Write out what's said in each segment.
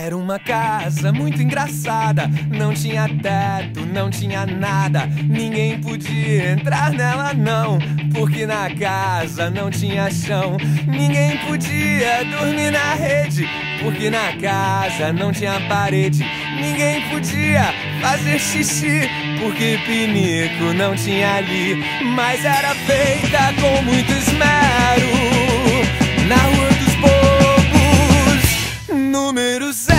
Era uma casa muito engraçada, não tinha teto, não tinha nada. Ninguém podia entrar nela não, porque na casa não tinha chão. Ninguém podia dormir na rede, porque na casa não tinha parede. Ninguém podia fazer xixi, porque pinico não tinha ali. Mas era feita com muito esmero, na Rua dos Bobos, número 0.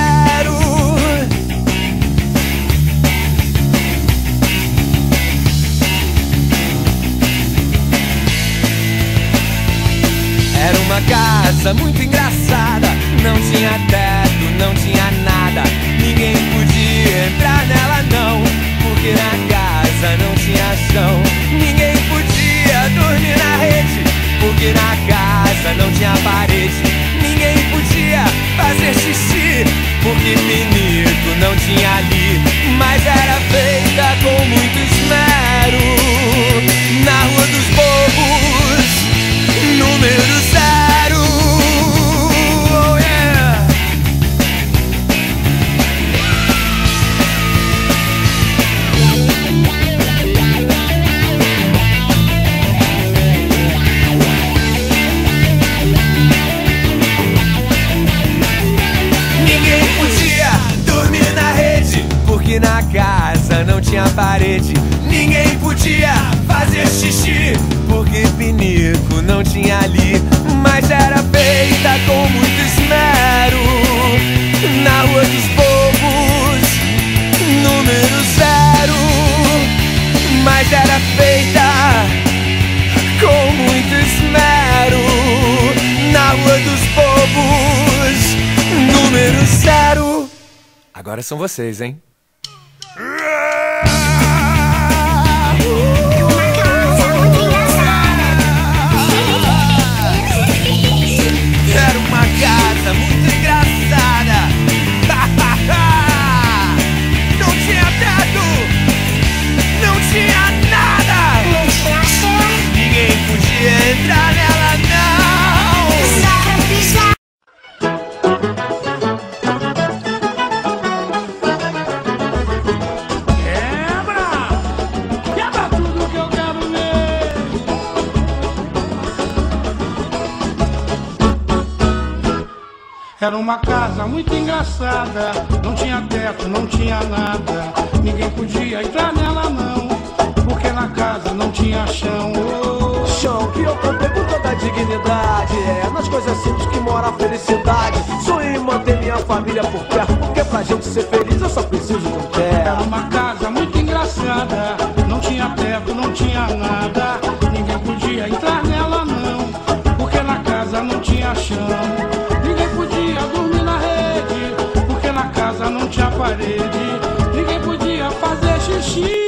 Era uma casa muito engraçada, não tinha teto, não tinha nada. Ninguém podia entrar nela não, porque na casa não tinha chão. Ninguém podia dormir na rede, porque na casa não tinha parede. Ninguém podia fazer xixi, porque pinico não tinha ali. Mas era feita com muito esmero, na Rua dos Bobos, número 0. Oh yeah. Ninguém podia dormir na rede, porque na casa não tinha parede. Ninguém podia fazer xixi, porque pinico não tinha ali. Mas era feita com muito esmero, na Rua dos Bobos, número 0. Mas era feita com muito esmero, na Rua dos Bobos, número 0. Agora são vocês, hein? Era uma casa muito engraçada. Não tinha teto, não tinha nada. Ninguém podia entrar nela não. Quebra tudo que eu quero ver. Era uma casa muito engraçada, não tinha teto, não tinha nada. Ninguém podia entrar nela não, porque na casa não tinha chão. Chão que eu comprei com toda a dignidade. É nas coisas simples que mora a felicidade. Sonho em manter minha família por perto, porque pra gente ser feliz eu só preciso de um pé. Era uma casa muito engraçada, não tinha teto, não tinha nada. Ninguém podia entrar nela não, porque na casa não tinha chão. Ninguém podia dormir na rede, porque na casa não tinha parede. Ninguém podia fazer xixi,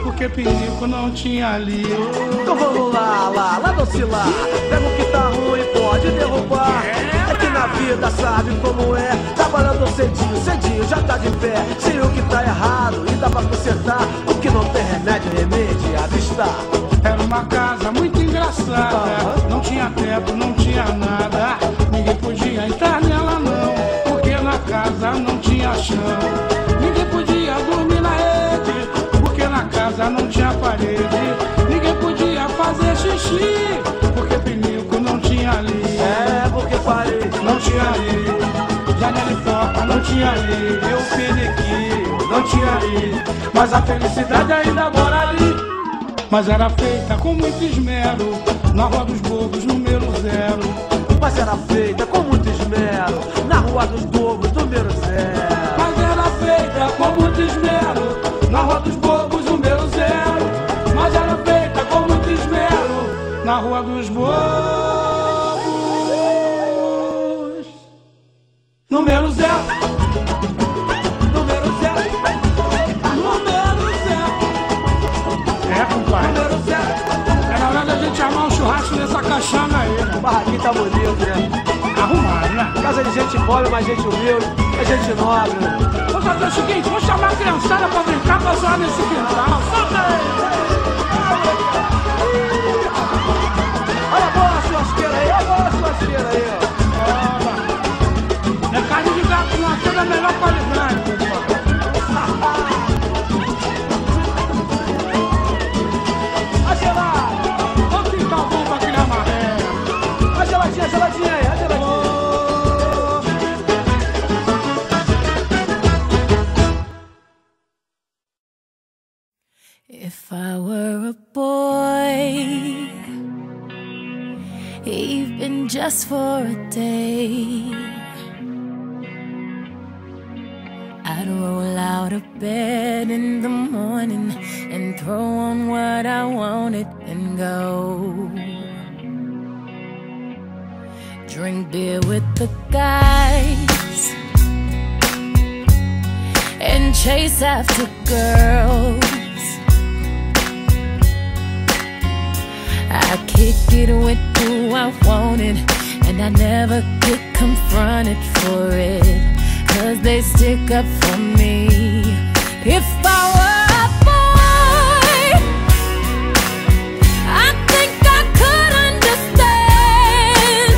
porque pinico não tinha ali. Então vamos lá vacilar. Pega o que tá ruim, pode derrubar. É que na vida sabe como é. Trabalhando cedinho, já tá de pé. Sei o que tá errado e dá pra consertar. O que não tem remédio, remede à vista. Era uma casa muito engraçada, não tinha teto, não tinha nada. Ninguém podia entrar nela não, porque na casa não tinha chão. Ninguém podia dormir na rede, porque na casa não tinha parede. Ninguém podia fazer xixi, porque pinico não tinha ali. É, porque parede Não tinha ali, janela e porta não tinha ali. e o piniquinho Não tinha ali, mas a felicidade ainda mora ali. Mas era feita com muito esmero, na Rua dos Bobos, número 0. Mas era feita com muito esmero, na Rua dos Bobos, número 0. Mas era feita com muito esmero, na Rua dos Bobos, número 0. Mas era feita com muito esmero, na Rua dos Bobos, número 0. Número 0. Número 0. É, compadre. Número 0. Era hora da gente armar um churrasco nessa caixana aí, né? O barraquinho tá bonito, né? Arrumado, né? Casa de gente pobre, mas gente humilde, é gente nobre, né? Vamos fazer o seguinte, vamos chamar a criançada pra brincar, pra zoar nesse quintal. Solta aí! Olha a boa churrasqueira aí, olha a boa churrasqueira aí, ó. É carne de gato, uma toda melhor. I were a boy, even just for a day, I'd roll out of bed in the morning and throw on what I wanted and go drink beer with the guys and chase after girls. I kick it with who I wanted, and I never get confronted for it, 'cause they stick up for me. If I were a boy, I think I could understand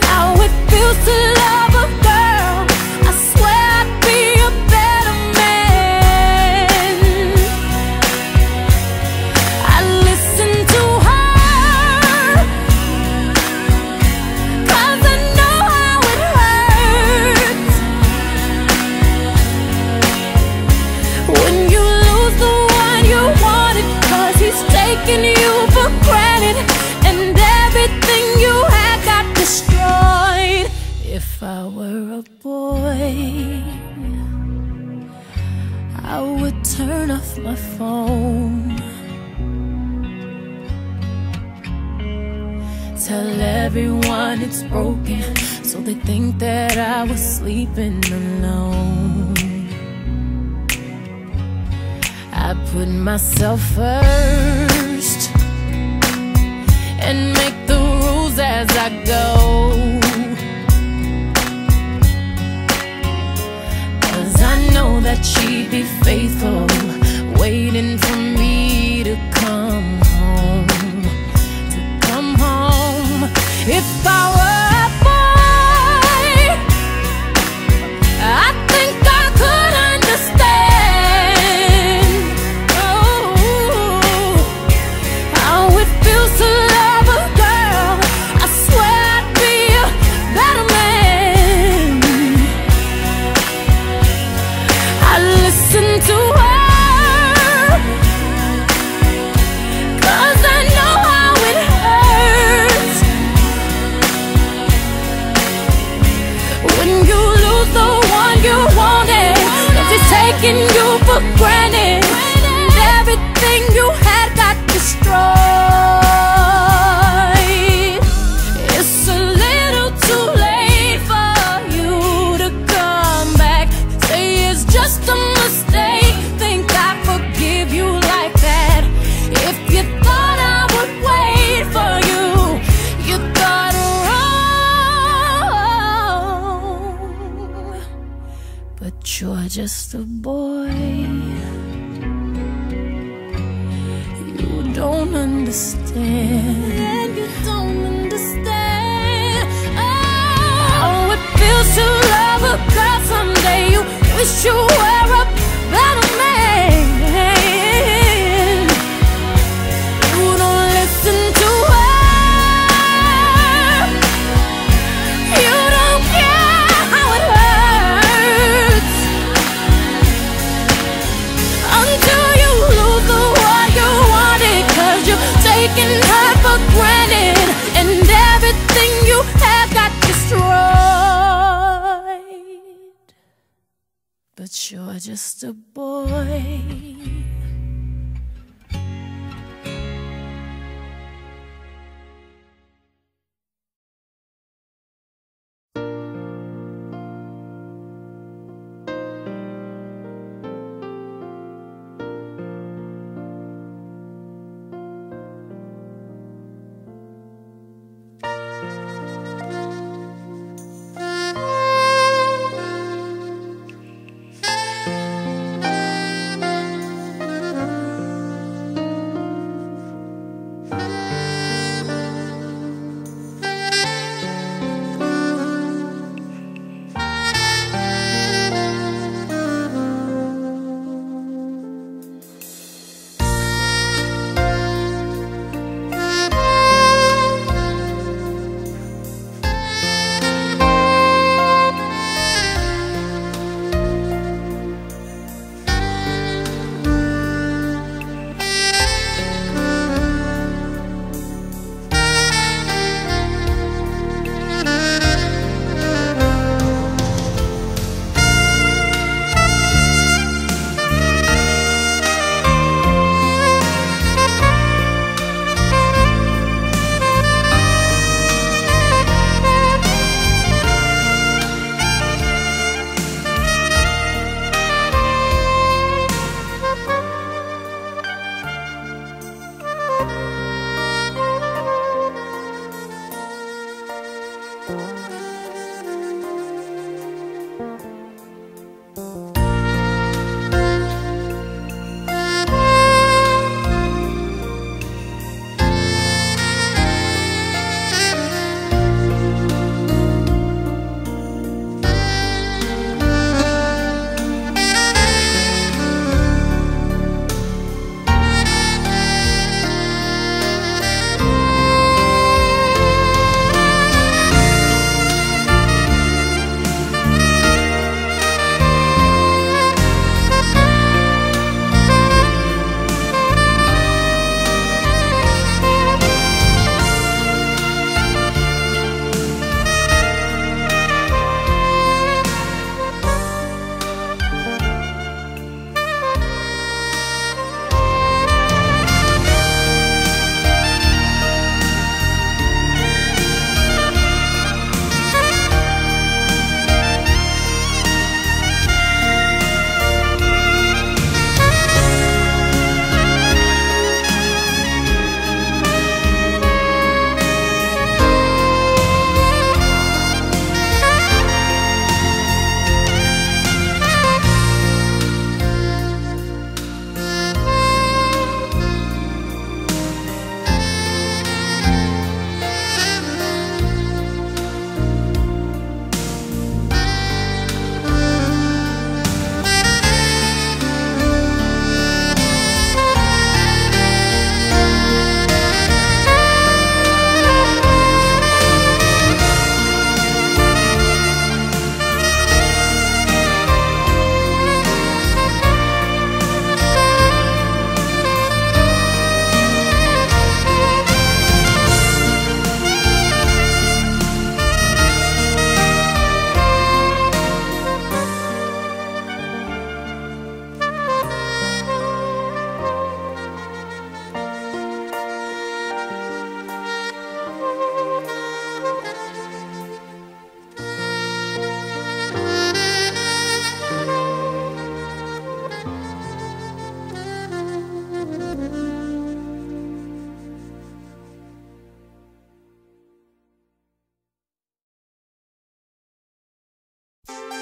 how it feels to love a girl. I swear I'd be a better man. I listen to her, 'cause I know how it hurts when you lose the one you wanted, 'cause he's taking you for granted and everything you had got destroyed. If I were a boy, I would turn off my phone, tell everyone it's broken, so they think that I was sleeping alone. I put myself first and make the rules as I go, 'cause I know that she'd be faithful, waiting for me to come home, to come home. If I were a boy, I think I could understand, oh, how it feels to love a girl. I swear I'd be a better man. I listen to her, 'cause I know how it hurts when you lose the one you wanted, 'cause it's taking you for granted and everything you had got destroyed. It's a little too late for you to come back, say it's just a mistake, think I forgive you like that. If you thought I would wait for you, you thought wrong. But you're just a boy, you don't understand. You don't understand. Oh, how it feels to love a girl someday. You wish you were a better man. You don't listen to her, you don't care how it hurts until you lose the one you wanted, 'cause you're taking her for granted and everything you had got destroyed. But you're just a boy. Bye.